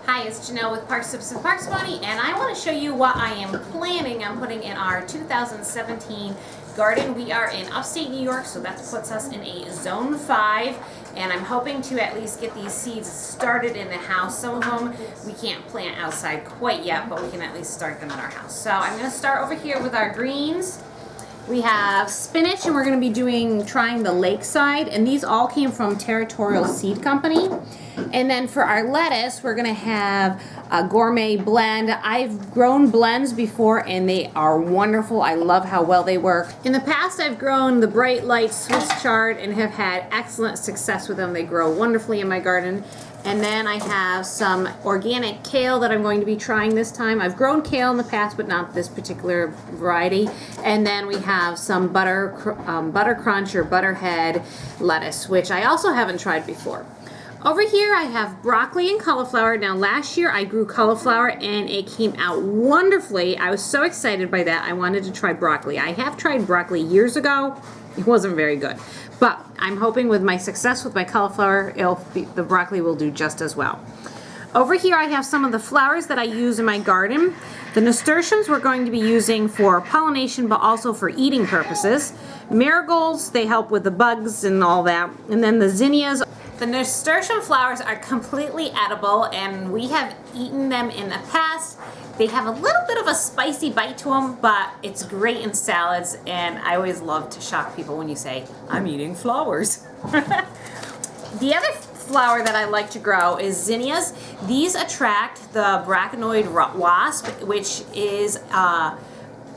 Hi, it's Janelle with Parsnips and Parsimony, and I want to show you what I am planning on putting in our 2017 garden. We are in upstate New York, so that puts us in a zone 5, and I'm hoping to at least get these seeds started in the house. Some of them we can't plant outside quite yet, but we can at least start them in our house. So I'm going to start over here with our greens. We have spinach, and we're going to be trying the lakeside, and these all came from Territorial Seed Company. And then for our lettuce, we're going to have a gourmet blend. I've grown blends before, and they are wonderful. I love how well they work. In the past, I've grown the Bright Light Swiss Chard and have had excellent success with them. They grow wonderfully in my garden. And then I have some organic kale that I'm going to be trying this time. I've grown kale in the past, but not this particular variety. And then we have some butter crunch or butterhead lettuce, which I also haven't tried before. Over here I have broccoli and cauliflower. Now last year I grew cauliflower and it came out wonderfully. I was so excited by that. I wanted to try broccoli. I have tried broccoli years ago. It wasn't very good. But I'm hoping with my success with my cauliflower, the broccoli will do just as well. Over here I have some of the flowers that I use in my garden. The nasturtiums we're going to be using for pollination, but also for eating purposes. Marigolds, they help with the bugs and all that. And then the zinnias. The nasturtium flowers are completely edible, and we have eaten them in the past. They have a little bit of a spicy bite to them, but it's great in salads, and I always love to shock people when you say, I'm eating flowers. The other flower that I like to grow is zinnias. These attract the brachynoid wasp, which is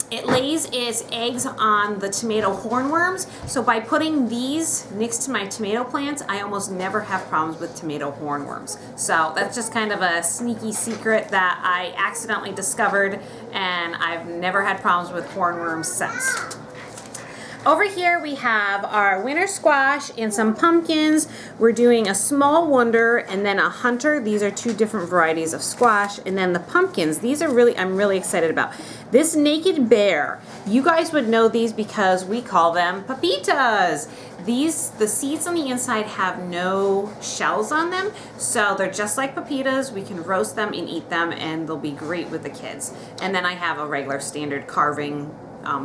it lays its eggs on the tomato hornworms. So by putting these next to my tomato plants, I almost never have problems with tomato hornworms. So that's just kind of a sneaky secret that I accidentally discovered, and I've never had problems with hornworms since. Over here we have our winter squash and some pumpkins. We're doing a small wonder and then a hunter. These are two different varieties of squash. And then the pumpkins, these are I'm really excited about. This naked bear, you guys would know these because we call them pepitas. The seeds on the inside have no shells on them, so they're just like pepitas. We can roast them and eat them, and they'll be great with the kids. And then I have a regular standard carving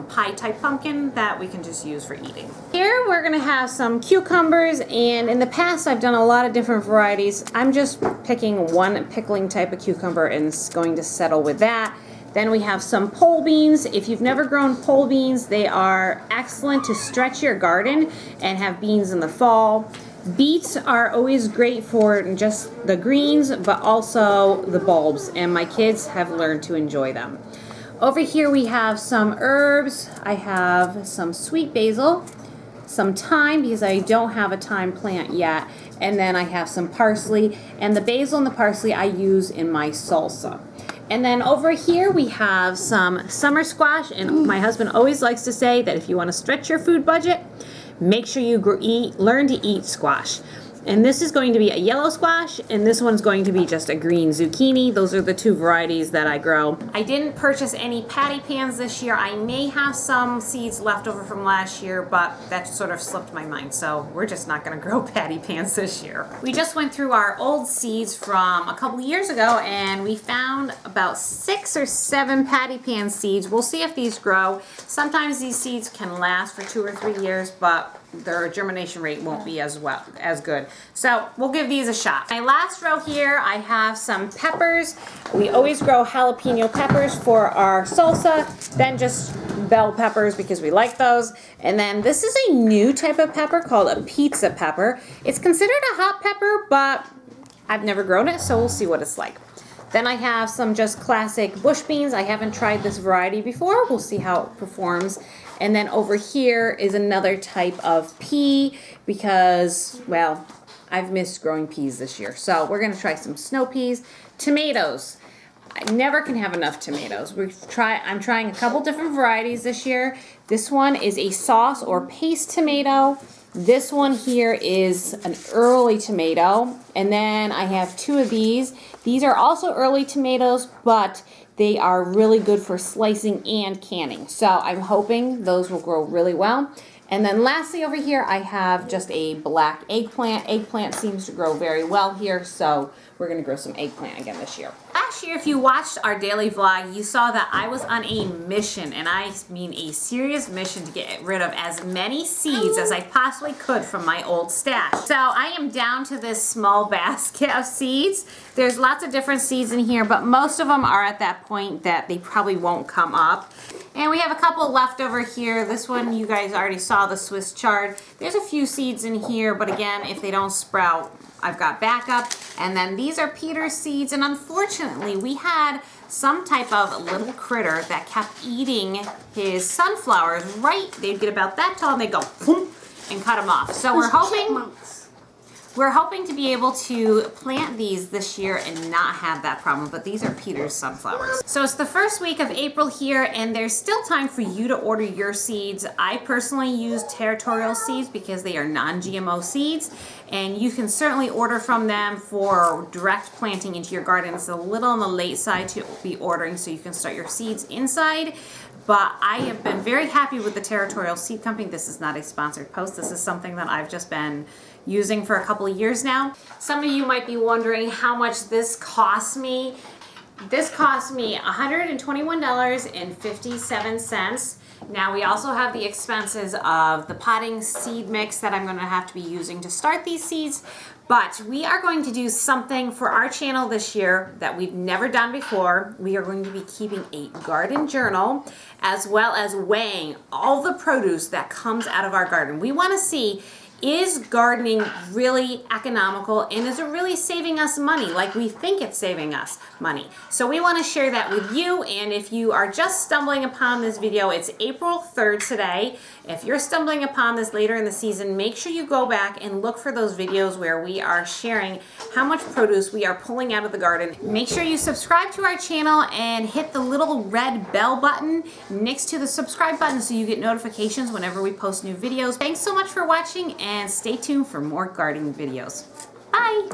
pie type pumpkin that we can just use for eating. Here we're gonna have some cucumbers, and in the past I've done a lot of different varieties. I'm just picking one pickling type of cucumber and going to settle with that. Then we have some pole beans. If you've never grown pole beans, they are excellent to stretch your garden and have beans in the fall. Beets are always great for just the greens, but also the bulbs, and my kids have learned to enjoy them. Over here we have some herbs. I have some sweet basil, some thyme because I don't have a thyme plant yet, and then I have some parsley, and the basil and the parsley I use in my salsa. And then over here we have some summer squash, and my husband always likes to say that if you want to stretch your food budget, make sure you learn to eat squash. And this is going to be a yellow squash, and this one's going to be just a green zucchini. Those are the two varieties that I grow. I didn't purchase any patty pans this year. I may have some seeds left over from last year, but that sort of slipped my mind, so we're just not gonna grow patty pans this year. We just went through our old seeds from a couple years ago, and we found about 6 or 7 patty pan seeds. We'll see if these grow. Sometimes these seeds can last for 2 or 3 years, but their germination rate won't be as good. So we'll give these a shot. My last row here, I have some peppers. We always grow jalapeno peppers for our salsa, then just bell peppers because we like those. And then this is a new type of pepper called a pizza pepper. It's considered a hot pepper, but I've never grown it, so we'll see what it's like. Then I have some just classic bush beans. I haven't tried this variety before. We'll see how it performs. And then over here is another type of pea because, well, I've missed growing peas this year. So we're gonna try some snow peas. Tomatoes. I never can have enough tomatoes. I'm trying a couple different varieties this year. This one is a sauce or paste tomato. This one here is an early tomato. And then I have 2 of these. These are also early tomatoes, but they are really good for slicing and canning. So I'm hoping those will grow really well. And then lastly over here, I have just a black eggplant. Eggplant seems to grow very well here, so we're gonna grow some eggplant again this year. Last year, if you watched our daily vlog, you saw that I was on a mission, and I mean a serious mission, to get rid of as many seeds as I possibly could from my old stash. So I am down to this small basket of seeds. There's lots of different seeds in here, but most of them are at that point that they probably won't come up. And we have a couple left over here. This one, you guys already saw, the Swiss chard. There's a few seeds in here, but again, if they don't sprout, I've got backup. And then these are Peter's seeds, and unfortunately we had some type of little critter that kept eating his sunflowers. Right, they'd get about that tall and they'd go boom, and cut them off. So we're hoping to be able to plant these this year and not have that problem, but these are Peter's sunflowers. So it's the first week of April here, and there's still time for you to order your seeds. I personally use Territorial Seeds because they are non-GMO seeds, and you can certainly order from them for direct planting into your garden. It's a little on the late side to be ordering so you can start your seeds inside. But I have been very happy with the Territorial Seed Company. This is not a sponsored post. This is something that I've just been using for a couple of years now. Some of you might be wondering how much this cost me. This cost me $121.57. Now we also have the expenses of the potting seed mix that I'm going to have to be using to start these seeds. But we are going to do something for our channel this year that we've never done before. We are going to be keeping a garden journal, as well as weighing all the produce that comes out of our garden. We want to see, is gardening really economical, and is it really saving us money like we think it's saving us money? So we want to share that with you, and if you are just stumbling upon this video, it's April 3rd today. If you're stumbling upon this later in the season, make sure you go back and look for those videos where we are sharing how much produce we are pulling out of the garden. Make sure you subscribe to our channel and hit the little red bell button next to the subscribe button so you get notifications whenever we post new videos. Thanks so much for watching, and stay tuned for more gardening videos. Bye!